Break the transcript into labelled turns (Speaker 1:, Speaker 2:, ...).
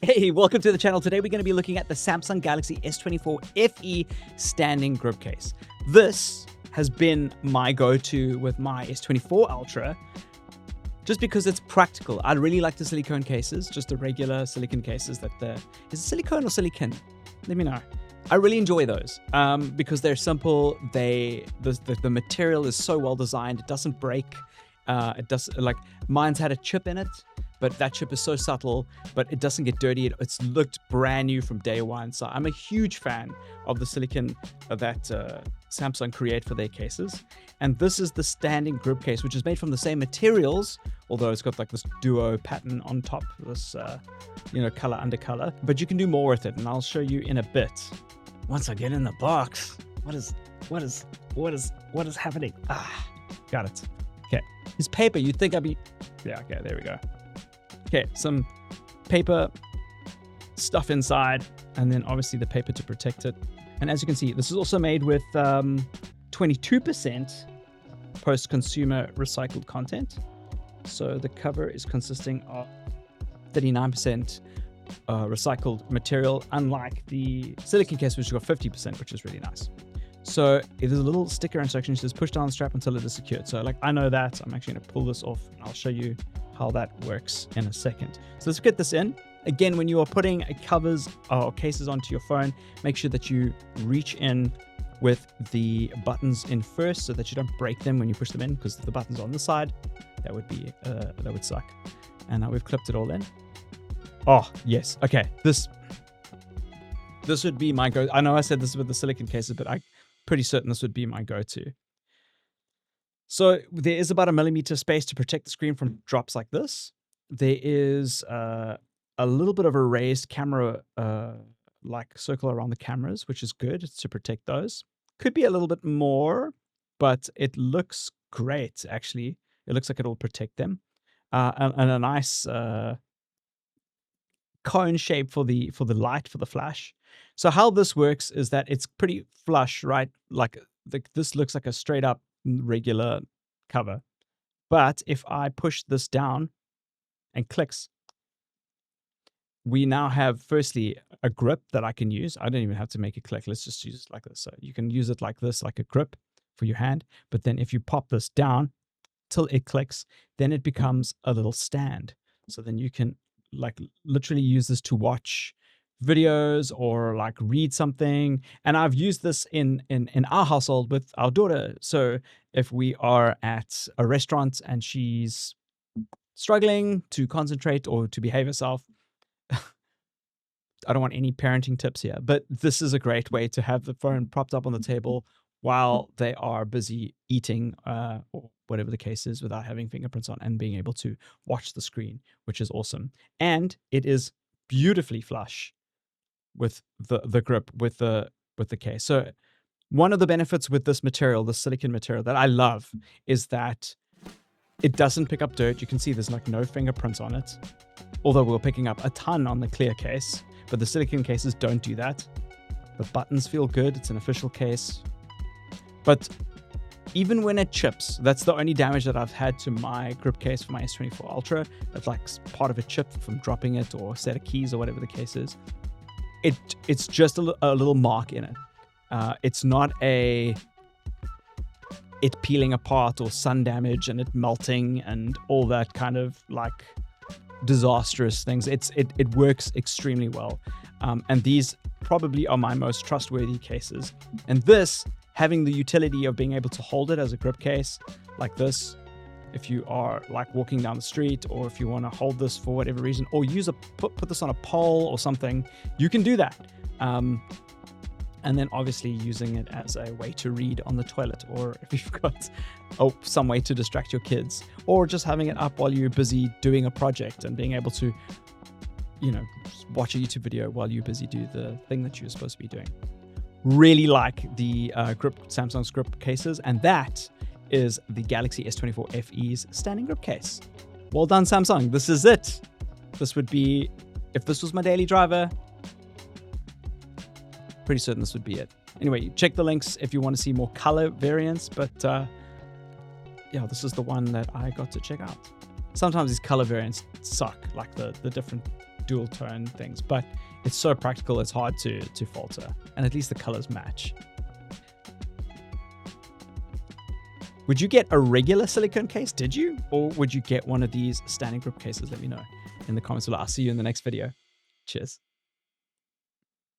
Speaker 1: Hey, welcome to the channel. Today we're going to be looking at the Samsung Galaxy S24 FE standing grip case. This has been my go-to with my S24 Ultra just because it's practical. I really like the silicone cases, just the regular silicone cases is it silicone or silicon? Let me know. I really enjoy those because they're simple. The material is so well designed. It doesn't break. Mine's had a chip in it, but that chip is so subtle, but it doesn't get dirty. It's looked brand new from day one. So I'm a huge fan of the silicone that Samsung create for their cases. And this is the standing grip case, which is made from the same materials, although it's got like this duo pattern on top, this color under color. But you can do more with it, and I'll show you in a bit. Once I get in the box, what is happening? Got it. Okay, this paper. You'd think I'd be, yeah. Okay, there we go. Okay, some paper stuff inside, and then obviously the paper to protect it. And as you can see, this is also made with 22% post-consumer recycled content. So the cover is consisting of 39% recycled material, unlike the silicone case, which has got 50%, which is really nice. So there's a little sticker instruction. It says push down the strap until it is secured. So I know that. I'm actually going to pull this off, and I'll show you how that works in a second. So let's get this in. Again, when you are putting covers or cases onto your phone, make sure that you reach in with the buttons in first so that you don't break them when you push them in, because if the button's on the side, that would suck. And now we've clipped it all in. Oh, yes. Okay. This would be my go. I know I said this with the silicone cases, but I'm pretty certain this would be my go-to. So there is about 1 millimeter space to protect the screen from drops like this. There is a little bit of a raised camera like circle around the cameras, which is good to protect those. Could be a little bit more, but it looks great, actually. It looks like it'll protect them. And a nice cone shape for the light, for the flash. So how this works is that it's pretty flush, right? Like this looks like a straight up regular cover. But if I push this down and clicks, we now have firstly a grip that I can use. I don't even have to make it click. Let's just use it like this. So you can use it like this, like a grip for your hand. But then if you pop this down till it clicks, then it becomes a little stand. So then you can like literally use this to watch videos or like read something. And I've used this in our household with our daughter. So if we are at a restaurant and she's struggling to concentrate or to behave herself, I don't want any parenting tips here, but this is a great way to have the phone propped up on the table while they are busy eating or whatever the case is, without having fingerprints on, and being able to watch the screen, which is awesome. And it is beautifully flush with the grip with the case. So one of the benefits with this material, the silicone material, that I love is that it doesn't pick up dirt. You can see there's like no fingerprints on it, although we're picking up a ton on the clear case, but the silicone cases don't do that. The buttons feel good. It's an official case. But even when it chips, that's the only damage that I've had to my grip case for my S24 Ultra. That's like part of a chip from dropping it, or a set of keys, or whatever the case is. It's just a little mark in it. It's not it peeling apart or sun damage and it melting and all that kind of like disastrous things. It works extremely well. And these probably are my most trustworthy cases. And this, having the utility of being able to hold it as a grip case like this, if you are like walking down the street, or if you want to hold this for whatever reason, or use put this on a pole or something, you can do that. And then obviously using it as a way to read on the toilet, or if you've got some way to distract your kids, or just having it up while you're busy doing a project and being able to, watch a YouTube video while you're busy do the thing that you're supposed to be doing. Really like the Samsung's grip cases, and that is the Galaxy S24 FE's standing grip case. Well done, Samsung. This is it. This would be, if this was my daily driver, pretty certain this would be it. Anyway, check the links if you want to see more color variants, but yeah, this is the one that I got to check out. Sometimes these color variants suck, like the different dual tone things, but it's so practical, it's hard to falter, and at least the colors match. Would you get a regular silicone case? Did you? Or would you get one of these standing grip cases? Let me know in the comments below. I'll see you in the next video. Cheers.